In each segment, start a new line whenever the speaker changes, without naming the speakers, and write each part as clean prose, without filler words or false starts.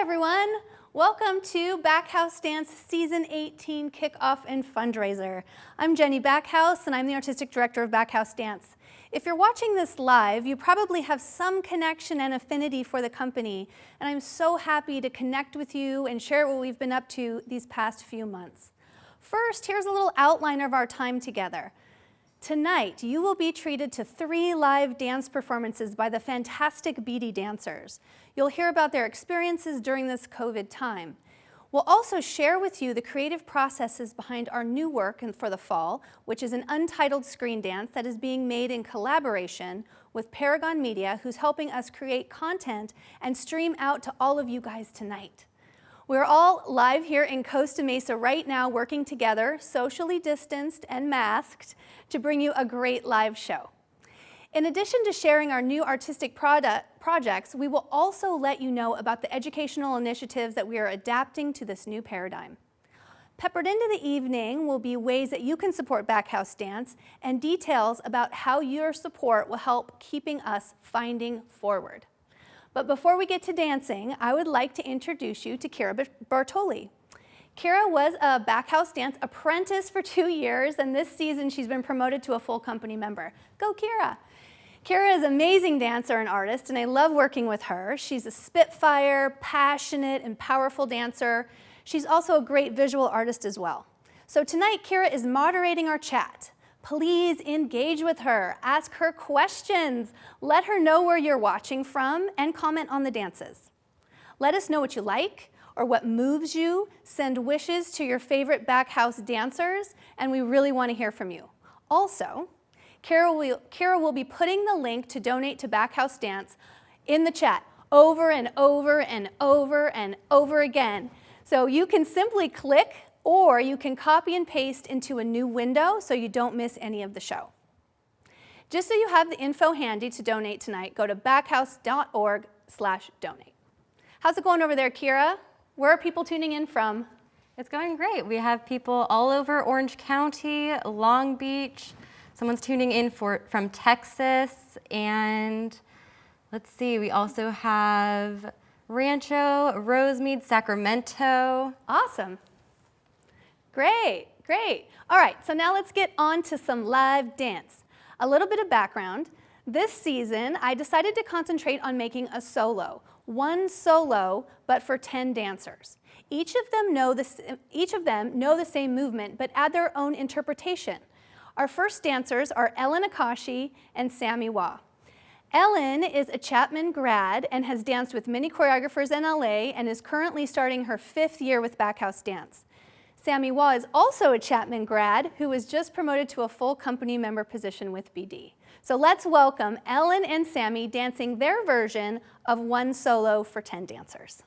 Hi everyone, welcome to Backhausdance Season 18 Kickoff and Fundraiser. I'm Jenny Backhouse and I'm the Artistic Director of Backhausdance. If you're watching this live, you probably have some connection and affinity for the company, and I'm so happy to connect with you and share what we've been up to these past few months. First, here's a little outline of our time together. Tonight, you will be treated to 3 live dance performances by the fantastic Beady dancers. You'll hear about their experiences during this COVID time. We'll also share with you the creative processes behind our new work for the fall, which is an untitled screen dance that is being made in collaboration with Paragon Media, who's helping us create content and stream out to all of you guys tonight. We're all live here in Costa Mesa right now, working together, socially distanced and masked, to bring you a great live show. In addition to sharing our new artistic projects, we will also let you know about the educational initiatives that we are adapting to this new paradigm. Peppered into the evening will be ways that you can support Backhausdance and details about how your support will help keeping us finding forward. But before we get to dancing, I would like to introduce you to Cara Bartoli. Cara was a Backhausdance apprentice for 2 years, and this season she's been promoted to a full company member. Go, Cara! Cara is an amazing dancer and artist, and I love working with her. She's a spitfire, passionate, and powerful dancer. She's also a great visual artist as well. So tonight, Cara is moderating our chat. Please engage with her, ask her questions, let her know where you're watching from, and comment on the dances. Let us know what you like or what moves you. Send wishes to your favorite Backhouse dancers, and we really want to hear from you. Also, Cara will be putting the link to donate to Backhausdance in the chat over and over and over and over again. So you can simply click, or you can copy and paste into a new window so you don't miss any of the show. Just so you have the info handy to donate tonight, go to backhouse.org/donate. How's it going over there, Cara? Where are people tuning in from?
It's going great. We have people all over Orange County, Long Beach. Someone's tuning in from Texas, and let's see, we also have Rancho, Rosemead, Sacramento.
Awesome. Great, great. All right, so now let's get on to some live dance. A little bit of background. This season, I decided to concentrate on making a solo. One solo, but for 10 dancers. Each of them know the same movement, but add their own interpretation. Our first dancers are Ellen Akashi and Sammy Wah. Ellen is a Chapman grad and has danced with many choreographers in LA and is currently starting her 5th year with Backhausdance. Sammy Wah is also a Chapman grad who was just promoted to a full company member position with BD. So let's welcome Ellen and Sammy dancing their version of One Solo for 10 dancers.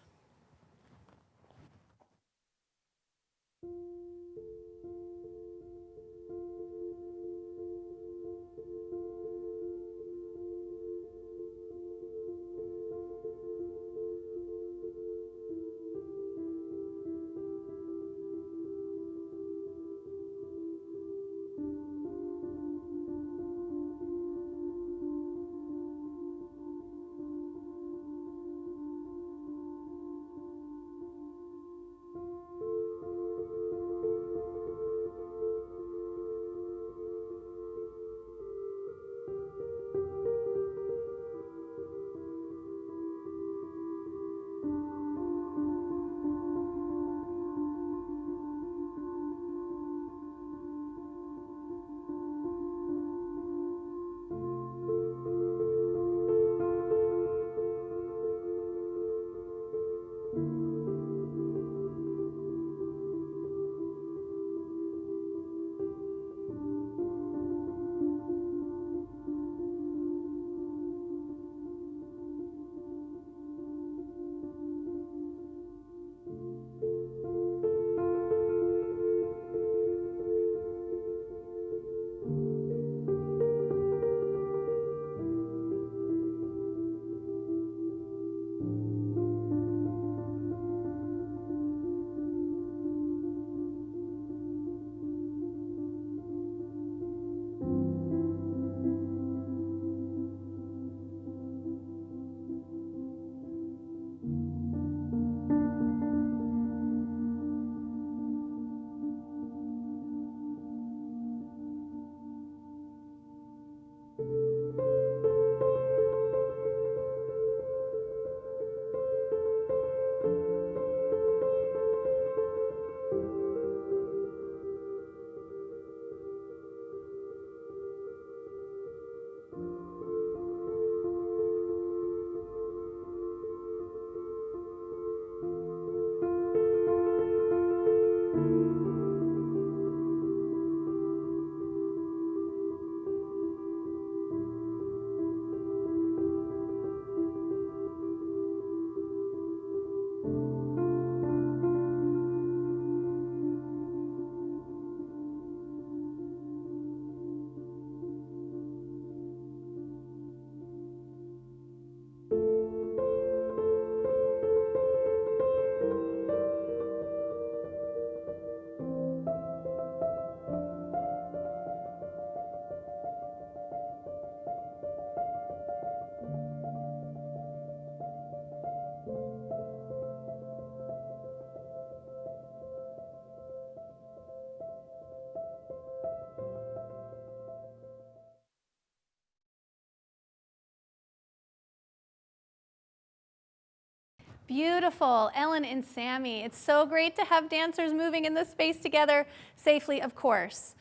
Beautiful, Ellen and Sammy. It's so great to have dancers moving in this space together, safely, of course.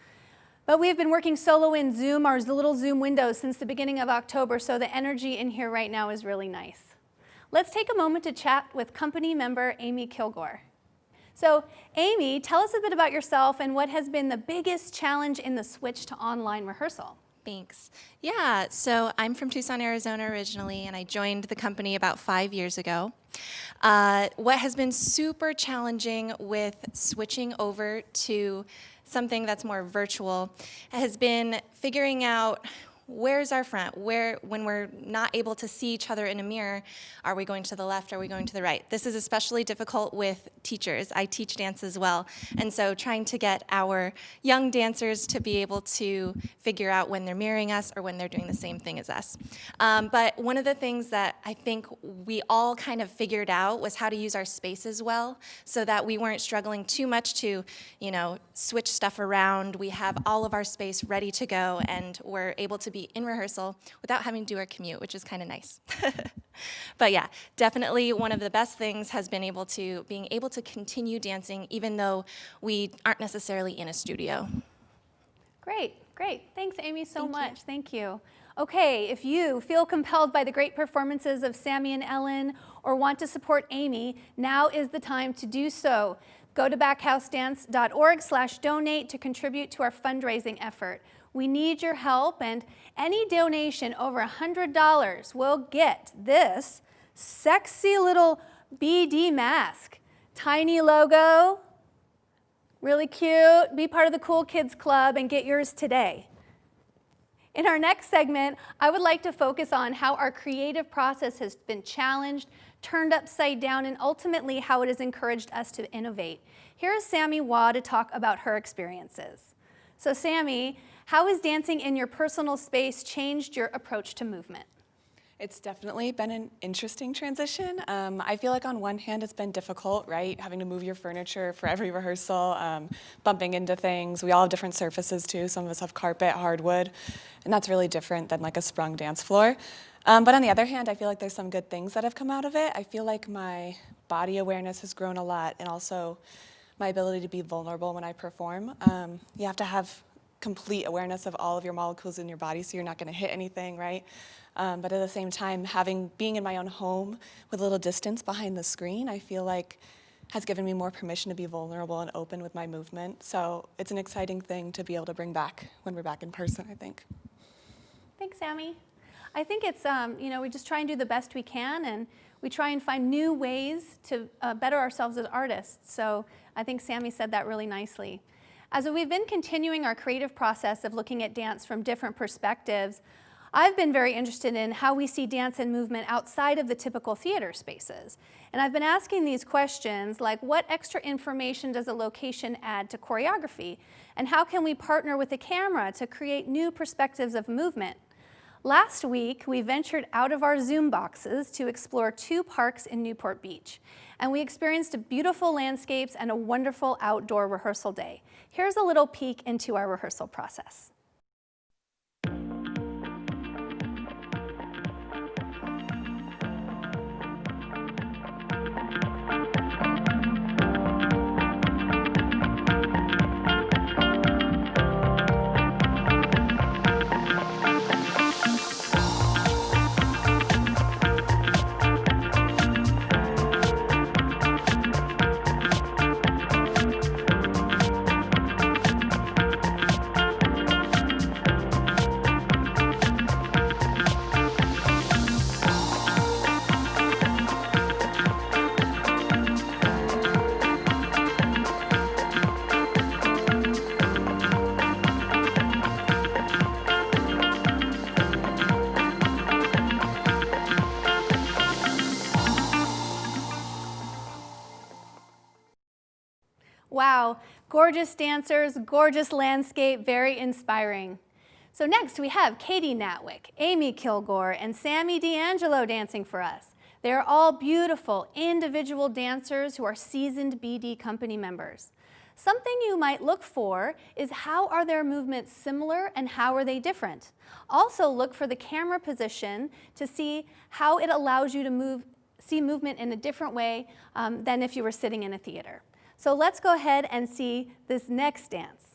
But we have been working solo in Zoom, our little Zoom windows, since the beginning of October, so the energy in here right now is really nice. Let's take a moment to chat with company member Amy Kilgore. So Amy, tell us a bit about yourself and what has been the biggest challenge in the switch to online rehearsal.
Thanks. Yeah, so I'm from Tucson, Arizona originally, and I joined the company about 5 years ago. What has been super challenging with switching over to something that's more virtual has been figuring out where's our front? When we're not able to see each other in a mirror, are we going to the left? Are we going to the right? This is especially difficult with teachers. I teach dance as well. And so trying to get our young dancers to be able to figure out when they're mirroring us or when they're doing the same thing as us. But one of the things that I think we all kind of figured out was how to use our spaces well so that we weren't struggling too much to, switch stuff around. We have all of our space ready to go, and we're able to be in rehearsal without having to do our commute, which is kind of nice. But yeah, definitely one of the best things has been being able to continue dancing even though we aren't necessarily in a studio.
Great. Thanks, Amy, so much. Thank you. Okay, if you feel compelled by the great performances of Sammy and Ellen or want to support Amy, now is the time to do so. Go to backhausdance.org/donate to contribute to our fundraising effort. We need your help, and any donation over $100 will get this sexy little BD mask. Tiny logo, really cute. Be part of the Cool Kids Club and get yours today. In our next segment, I would like to focus on how our creative process has been challenged, turned upside down, and ultimately how it has encouraged us to innovate. Here is Sammy Waugh to talk about her experiences. So Sammy, how has dancing in your personal space changed your approach to movement?
It's definitely been an interesting transition. I feel like on one hand it's been difficult, right? Having to move your furniture for every rehearsal, bumping into things. We all have different surfaces too. Some of us have carpet, hardwood, and that's really different than like a sprung dance floor. But on the other hand, I feel like there's some good things that have come out of it. I feel like my body awareness has grown a lot, and also my ability to be vulnerable when I perform. You have to have complete awareness of all of your molecules in your body so you're not going to hit anything, right? But at the same time, being in my own home with a little distance behind the screen, I feel like has given me more permission to be vulnerable and open with my movement. So it's an exciting thing to be able to bring back when we're back in person, I think.
Thanks, Sammy. I think it's, we just try and do the best we can, and we try and find new ways to better ourselves as artists. So I think Sammy said that really nicely. As we've been continuing our creative process of looking at dance from different perspectives, I've been very interested in how we see dance and movement outside of the typical theater spaces. And I've been asking these questions like, what extra information does a location add to choreography? And how can we partner with the camera to create new perspectives of movement? Last week, we ventured out of our Zoom boxes to explore 2 parks in Newport Beach. And we experienced beautiful landscapes and a wonderful outdoor rehearsal day. Here's a little peek into our rehearsal process. Wow, gorgeous dancers, gorgeous landscape, very inspiring. So next we have Katie Natwick, Amy Kilgore, and Sammy D'Angelo dancing for us. They're all beautiful individual dancers who are seasoned BD company members. Something you might look for is how are their movements similar and how are they different? Also look for the camera position to see how it allows you to move see movement in a different way than if you were sitting in a theater. So let's go ahead and see this next dance.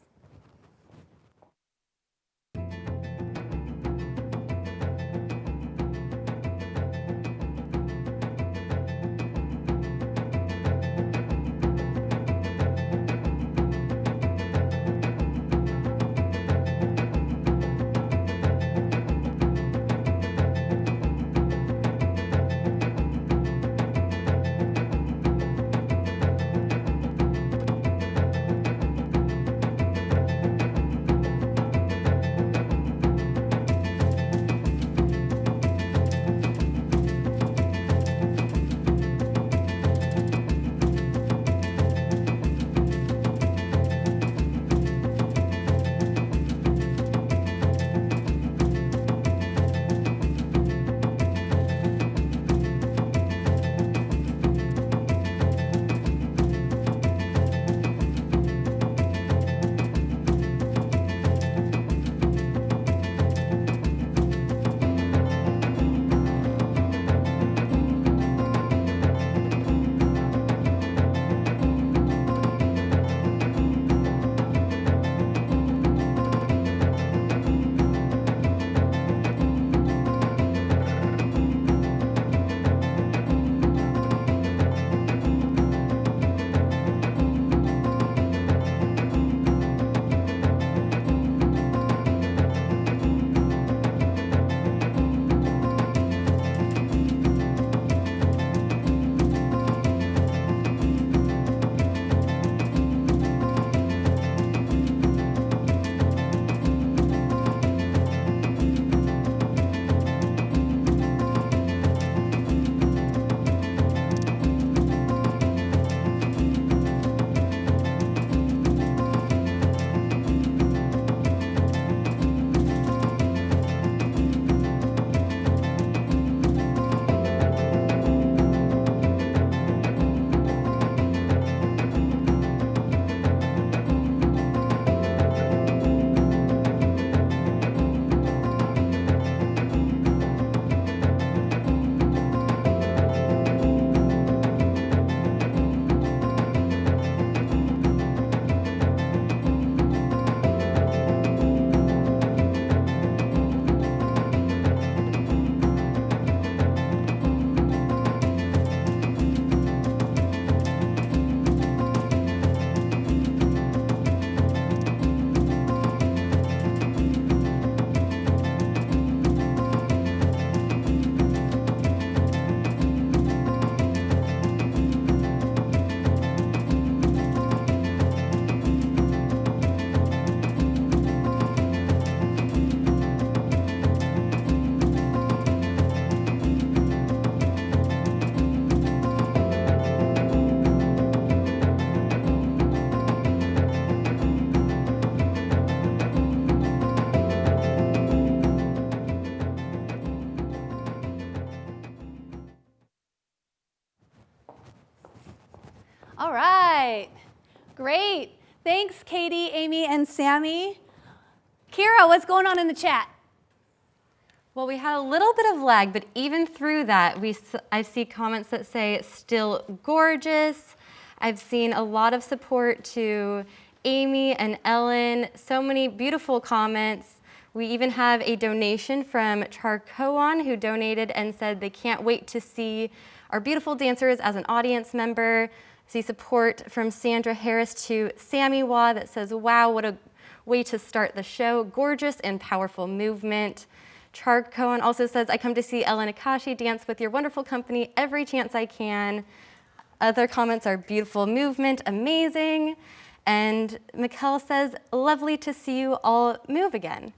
All right, great. Thanks, Katie, Amy, and Sammy. Kira, what's going on in the chat?
Well, we had a little bit of lag, but even through that, I see comments that say still gorgeous. I've seen a lot of support to Amy and Ellen, so many beautiful comments. We even have a donation from Charcoan, who donated and said they can't wait to see our beautiful dancers as an audience member. I see support from Sandra Harris to Sammy Wah that says, wow, what a way to start the show. Gorgeous and powerful movement. Charcoan also says, I come to see Ellen Akashi dance with your wonderful company every chance I can. Other comments are beautiful movement, amazing. And Mikkel says, lovely to see you all move again.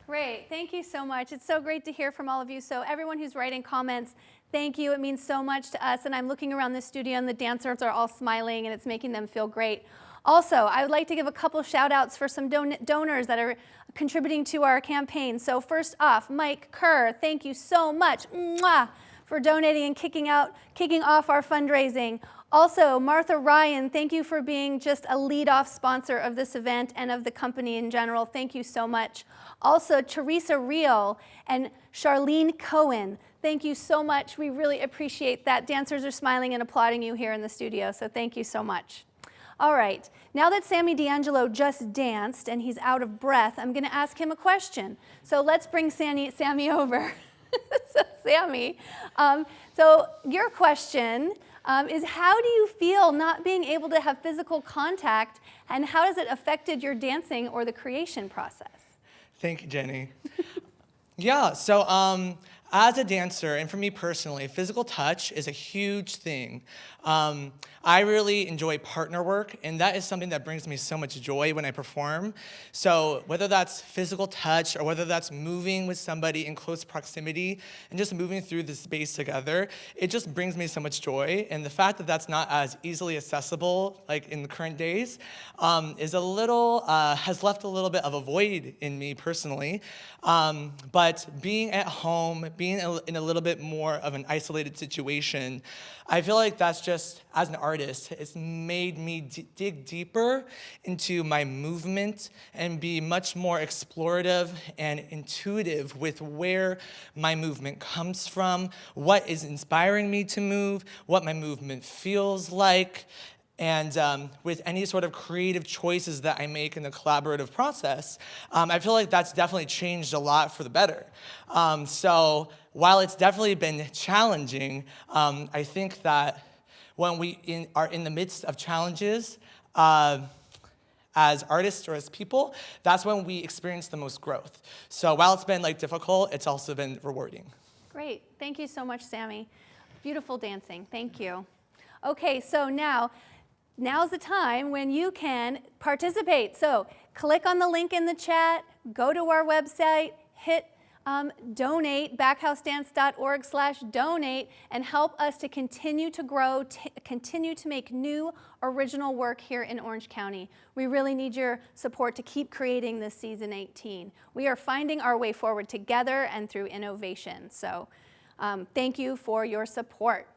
Great, thank you so much. It's so great to hear from all of you. So everyone who's writing comments, thank you. It means so much to us. And I'm looking around the studio and the dancers are all smiling and it's making them feel great. Also, I would like to give a couple shout outs for some donors that are contributing to our campaign. So first off, Mike Kerr, thank you so much for donating and kicking off our fundraising. Also, Martha Ryan, thank you for being just a lead-off sponsor of this event and of the company in general. Thank you so much. Also, Teresa Reel and Charlene Cohen, thank you so much. We really appreciate that. Dancers are smiling and applauding you here in the studio, so thank you so much. All right, now that Sammy D'Angelo just danced and he's out of breath, I'm going to ask him a question. So let's bring Sammy over. So Sammy, so your question is, how do you feel not being able to have physical contact, and how has it affected your dancing or the creation process?
Thank you, Jenny. Yeah, so as a dancer, and for me personally, physical touch is a huge thing. I really enjoy partner work, and that is something that brings me so much joy when I perform. So whether that's physical touch or whether that's moving with somebody in close proximity and just moving through the space together, it just brings me so much joy. And the fact that that's not as easily accessible, like in the current days, is a little, has left a little bit of a void in me personally. But being at home, being in a little bit more of an isolated situation, I feel like that's just, as an artist, it's made me dig deeper into my movement and be much more explorative and intuitive with where my movement comes from, what is inspiring me to move, what my movement feels like. And with any sort of creative choices that I make in the collaborative process, I feel like that's definitely changed a lot for the better. So while it's definitely been challenging, I think that when we are in the midst of challenges, as artists or as people, that's when we experience the most growth. So while it's been difficult, it's also been rewarding.
Great, thank you so much, Sammy. Beautiful dancing, thank you. Okay, so now's the time when you can participate. So click on the link in the chat, go to our website, hit donate, backhausdance.org/donate, and help us to continue to grow, continue to make new original work here in Orange County. We really need your support to keep creating this season 18. We are finding our way forward together and through innovation. So thank you for your support.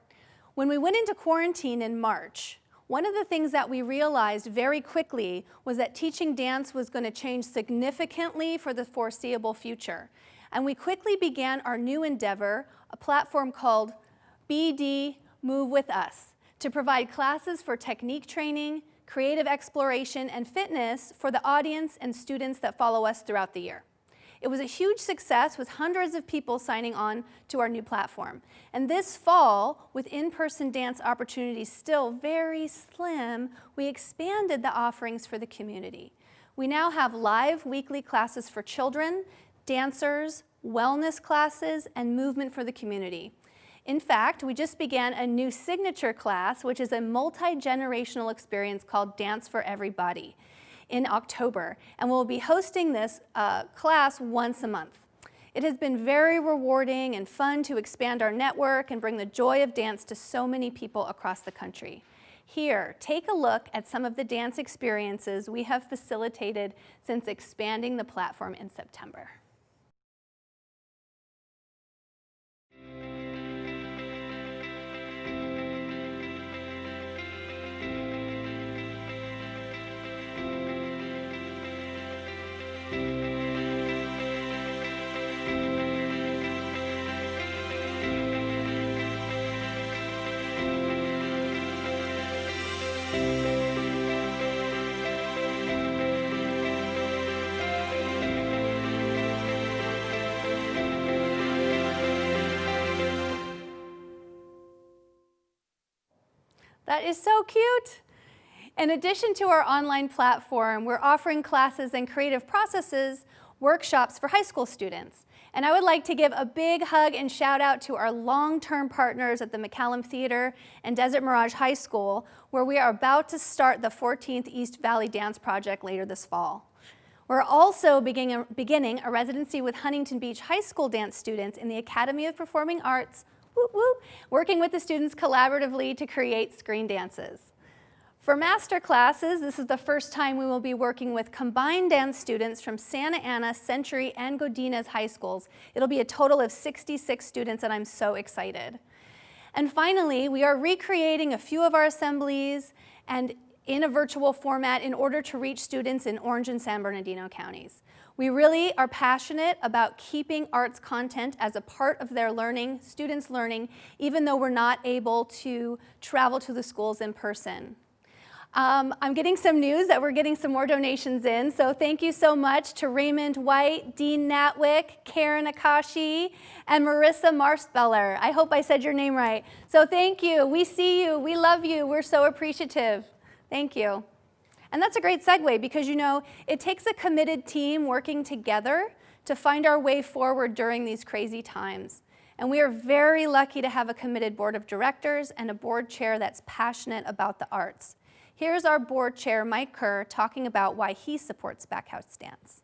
When we went into quarantine in March, one of the things that we realized very quickly was that teaching dance was going to change significantly for the foreseeable future. And we quickly began our new endeavor, a platform called BD Move With Us, to provide classes for technique training, creative exploration, and fitness for the audience and students that follow us throughout the year. It was a huge success with hundreds of people signing on to our new platform. And this fall, with in-person dance opportunities still very slim, we expanded the offerings for the community. We now have live weekly classes for children, dancers, wellness classes, and movement for the community. In fact, we just began a new signature class, which is a multi-generational experience called Dance for Everybody, in October, and we'll be hosting this class once a month. It has been very rewarding and fun to expand our network and bring the joy of dance to so many people across the country. Here, take a look at some of the dance experiences we have facilitated since expanding the platform in September. That is so cute. In addition to our online platform, we're offering classes and creative processes workshops for high school students. And I would like to give a big hug and shout out to our long-term partners at the McCallum Theater and Desert Mirage High School, where we are about to start the 14th East Valley Dance Project later this fall. We're also beginning a residency with Huntington Beach High School dance students in the Academy of Performing Arts, whoop, whoop, working with the students collaboratively to create screen dances. For master classes, this is the first time we will be working with combined dance students from Santa Ana, Century, and Godinez high schools. It'll be a total of 66 students, and I'm so excited. And finally, we are recreating a few of our assemblies and in a virtual format in order to reach students in Orange and San Bernardino counties. We really are passionate about keeping arts content as a part of their learning, students' learning, even though we're not able to travel to the schools in person. I'm getting some news that we're getting some more donations in, so thank you so much to Raymond White, Dean Natwick, Karen Akashi, and Marissa Marspeller. I hope I said your name right. So thank you. We see you. We love you. We're so appreciative. Thank you. And that's a great segue because, you know, it takes a committed team working together to find our way forward during these crazy times. And we are very lucky to have a committed board of directors and a board chair that's passionate about the arts. Here's our board chair, Mike Kerr, talking about why he supports Backhausdance.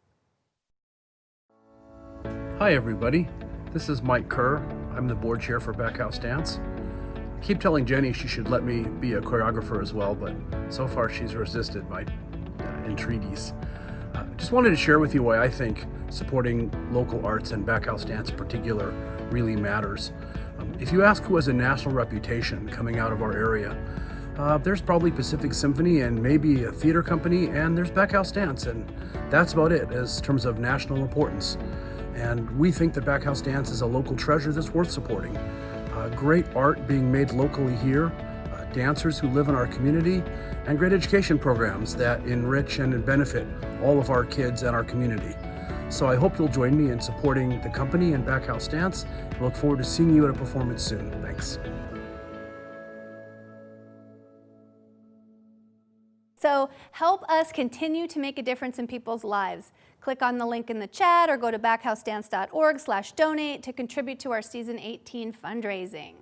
Hi everybody, this is Mike Kerr. I'm the board chair for Backhausdance. I keep telling Jenny she should let me be a choreographer as well, but so far she's resisted my entreaties. Just wanted to share with you why I think supporting local arts and Backhausdance in particular really matters. If you ask who has a national reputation coming out of our area, there's probably Pacific Symphony and maybe a theater company, and there's Backhausdance, and that's about it as terms of national importance. And we think that Backhausdance is a local treasure that's worth supporting. Great art being made locally here, dancers who live in our community, and great education programs that enrich and benefit all of our kids and our community. So I hope you'll join me in supporting the company and Backhausdance. I look forward to seeing you at a performance soon. Thanks.
So help us continue to make a difference in people's lives. Click on the link in the chat or go to backhausdance.org/donate to contribute to our season 18 fundraising.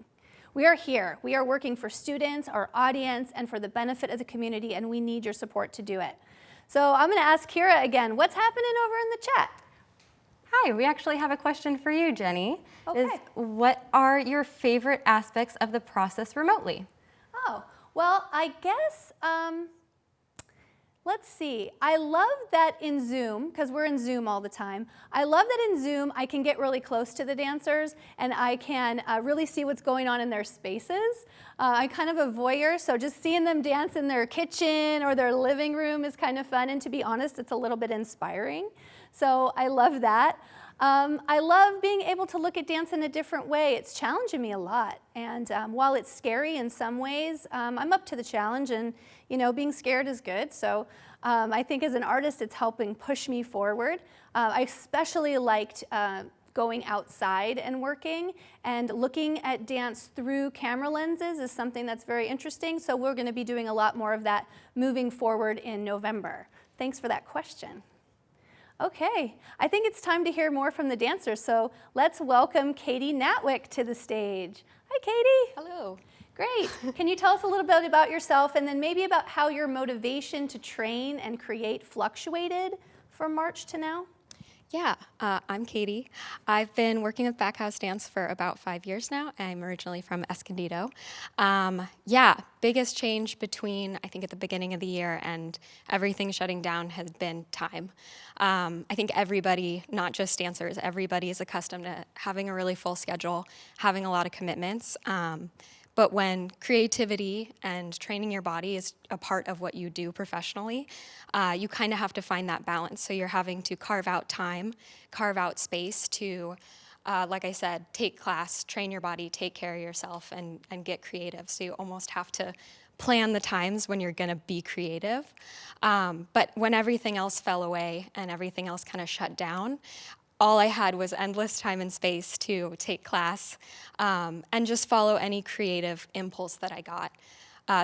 We are here. We are working for students, our audience, and for the benefit of the community, and we need your support to do it. So I'm going to ask Kira again, what's happening over in the chat?
Hi, we actually have a question for you, Jenny.
Okay.
What are your favorite aspects of the process remotely?
Oh, well, I guess, let's see. I love that in Zoom, because we're in Zoom all the time, I love that in Zoom I can get really close to the dancers and I can really see what's going on in their spaces. I'm kind of a voyeur, so just seeing them dance in their kitchen or their living room is kind of fun, and to be honest, it's a little bit inspiring. So I love that. I love being able to look at dance in a different way. It's challenging me a lot, and while it's scary in some ways, I'm up to the challenge, and you know, being scared is good. So I think as an artist, it's helping push me forward. I especially liked going outside and working, and looking at dance through camera lenses is something that's very interesting. So we're going to be doing a lot more of that moving forward in November. Thanks for that question. Okay, I think it's time to hear more from the dancers, so let's welcome Katie Natwick to the stage. Hi, Katie.
Hello.
Great. Can you tell us a little bit about yourself and then maybe about how your motivation to train and create fluctuated from March to now?
Yeah, I'm Katie. I've been working with Backhausdance for about 5 years now. I'm originally from Escondido. Biggest change between, I think, at the beginning of the year and everything shutting down has been time. I think everybody, not just dancers, everybody is accustomed to having a really full schedule, having a lot of commitments. But when creativity and training your body is a part of what you do professionally, you kind of have to find that balance. So you're having to carve out time, carve out space to, like I said, take class, train your body, take care of yourself, and get creative. So you almost have to plan the times when you're going to be creative. But when everything else fell away and everything else kind of shut down, all I had was endless time and space to take class and just follow any creative impulse that I got.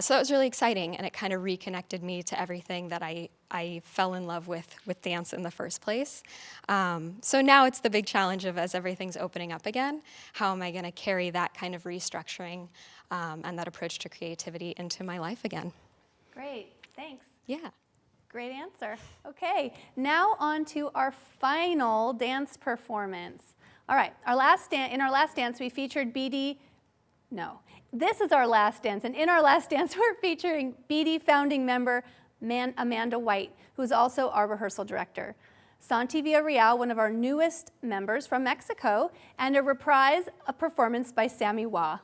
So that was really exciting, and it kind of reconnected me to everything that I fell in love with dance in the first place. So now it's the big challenge of, as everything's opening up again, how am I going to carry that kind of restructuring and that approach to creativity into my life again?
Great, thanks.
Yeah.
Great answer. Okay, now on to our final dance performance. All right, in our last dance we featured this is our last dance, and in our last dance we're featuring BD founding member Amanda White, who's also our rehearsal director. Santi Villarreal, one of our newest members from Mexico, and a reprise, a performance by Sammy Wah.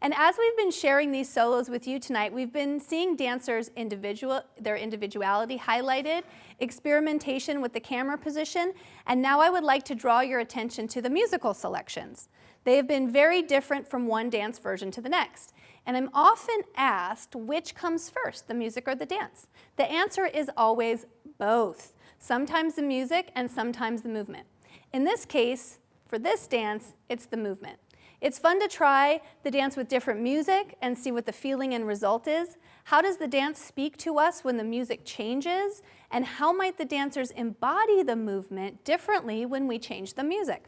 And as we've been sharing these solos with you tonight, we've been seeing dancers' their individuality highlighted, experimentation with the camera position, and now I would like to draw your attention to the musical selections. They have been very different from one dance version to the next. And I'm often asked which comes first, the music or the dance. The answer is always both. Sometimes the music and sometimes the movement. In this case, for this dance, it's the movement. It's fun to try the dance with different music and see what the feeling and result is. How does the dance speak to us when the music changes? And how might the dancers embody the movement differently when we change the music?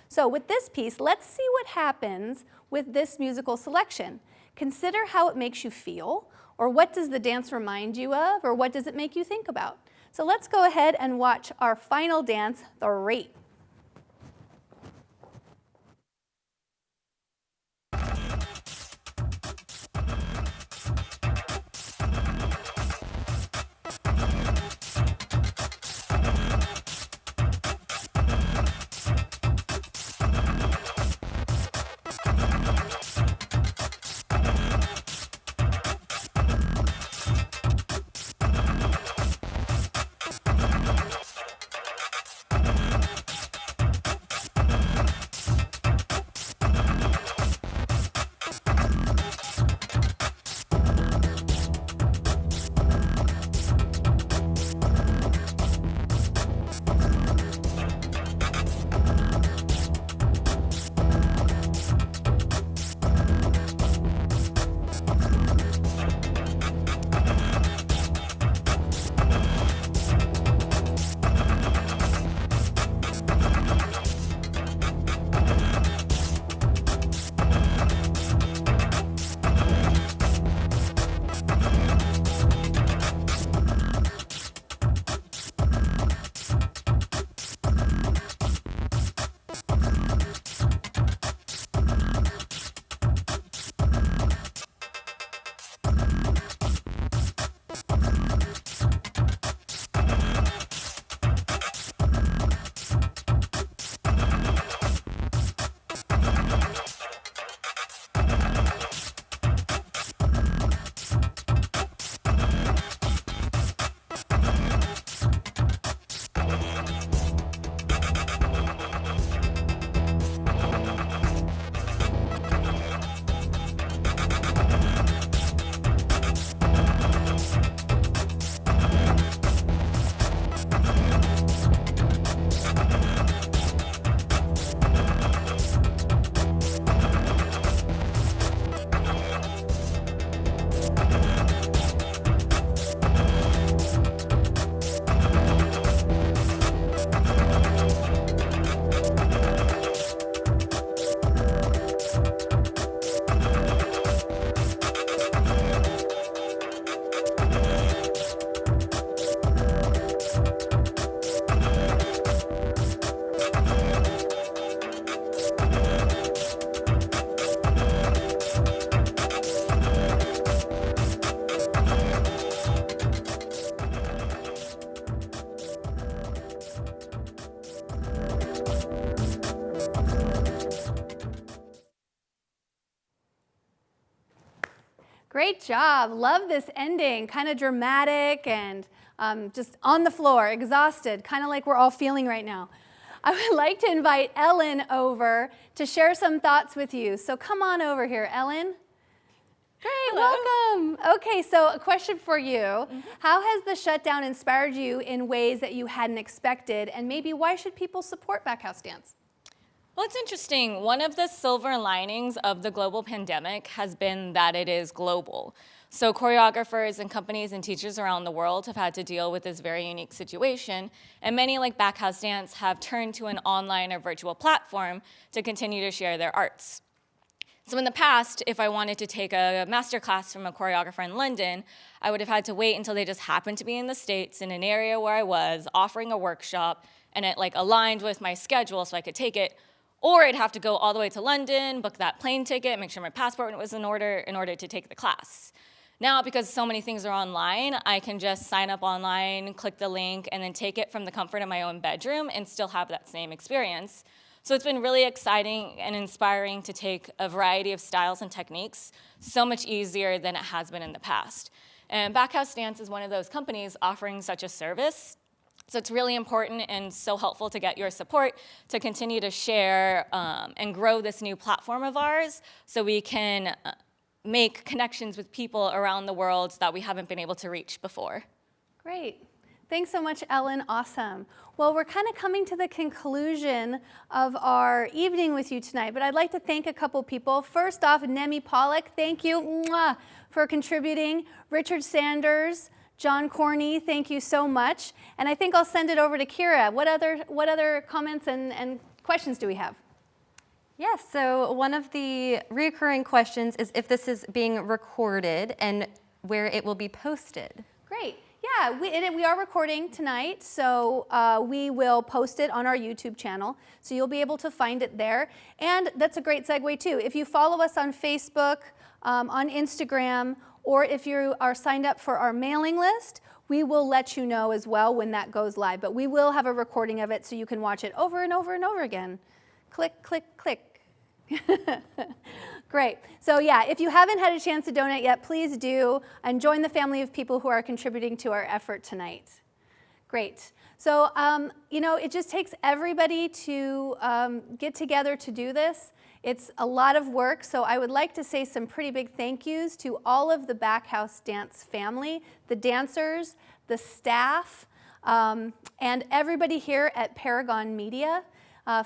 So with this piece, let's see what happens with this musical selection. Consider how it makes you feel, or what does the dance remind you of, or what does it make you think about? So let's go ahead and watch our final dance, the Rate. Great job. Love this ending. Kind of dramatic and just on the floor, exhausted, kind of like we're all feeling right now. I would like to invite Ellen over to share some thoughts with you. So come on over here, Ellen. Great, welcome. Okay, so a question for you. How has the shutdown inspired you in ways that you hadn't expected, and maybe why should people support Backhausdance?
Well, it's interesting. One of the silver linings of the global pandemic has been that it is global. So choreographers and companies and teachers around the world have had to deal with this very unique situation, and many, like Backhausdance, have turned to an online or virtual platform to continue to share their arts. So in the past, if I wanted to take a master class from a choreographer in London, I would have had to wait until they just happened to be in the States in an area where I was offering a workshop, and it aligned with my schedule so I could take it. Or I'd have to go all the way to London, book that plane ticket, make sure my passport was in order to take the class. Now, because so many things are online, I can just sign up online, click the link, and then take it from the comfort of my own bedroom and still have that same experience. So it's been really exciting and inspiring to take a variety of styles and techniques so much easier than it has been in the past. And Backhausdance is one of those companies offering such a service. So it's really important and so helpful to get your support to continue to share and grow this new platform of ours so we can make connections with people around the world that we haven't been able to reach before.
Great. Thanks so much, Ellen. Awesome. Well, we're kind of coming to the conclusion of our evening with you tonight, but I'd like to thank a couple people. First off, Nemi Pollock, thank you for contributing. Richard Sanders, John Corney, thank you so much. And I think I'll send it over to Kira. What other comments and questions do we have?
Yes, so one of the recurring questions is if this is being recorded and where it will be posted.
Great. Yeah, we are recording tonight, so we will post it on our YouTube channel, so you'll be able to find it there. And that's a great segue too. If you follow us on Facebook, on Instagram, or if you are signed up for our mailing list, we will let you know as well when that goes live. But we will have a recording of it so you can watch it over and over and over again. Click, click, click. Great. So yeah, if you haven't had a chance to donate yet, please do, and join the family of people who are contributing to our effort tonight. Great. So, you know, it just takes everybody to get together to do this. It's a lot of work, so I would like to say some pretty big thank yous to all of the Backhausdance family, the dancers, the staff, and everybody here at Paragon Media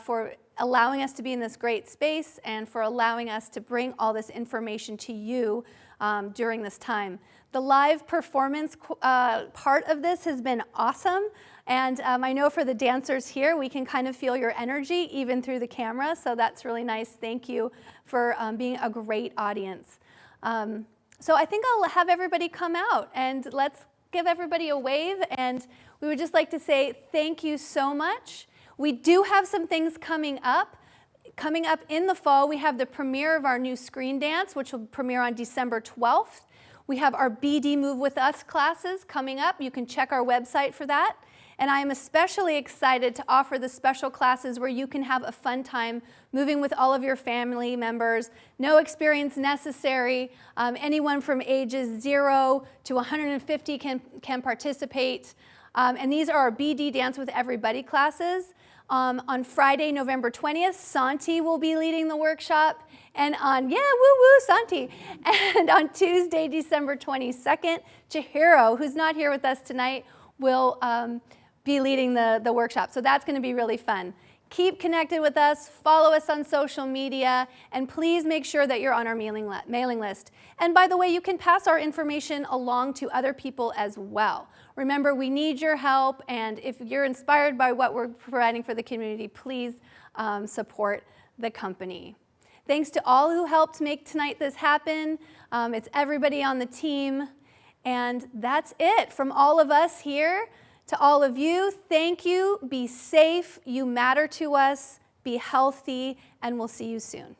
for allowing us to be in this great space and for allowing us to bring all this information to you during this time. The live performance part of this has been awesome, and I know for the dancers here, we can kind of feel your energy even through the camera, so that's really nice. Thank you for being a great audience. So I think I'll have everybody come out, and let's give everybody a wave, and we would just like to say thank you so much. We do have some things coming up. Coming up in the fall, we have the premiere of our new screen dance, which will premiere on December 12th. We have our BD Move With Us classes coming up. You can check our website for that. And I am especially excited to offer the special classes where you can have a fun time moving with all of your family members. No experience necessary. Anyone from ages 0 to 150 can participate. And these are our BD Dance with Everybody classes. On Friday, November 20th, Santi will be leading the workshop. And on, Santi. And on Tuesday, December 22nd, Chihiro, who's not here with us tonight, will be leading the workshop. So that's going to be really fun. Keep connected with us, follow us on social media, and please make sure that you're on our mailing list. And by the way, you can pass our information along to other people as well. Remember, we need your help, and if you're inspired by what we're providing for the community, please support the company. Thanks to all who helped make tonight this happen. It's everybody on the team, and that's it from all of us here. To all of you, thank you. Be safe. You matter to us. Be healthy, and we'll see you soon.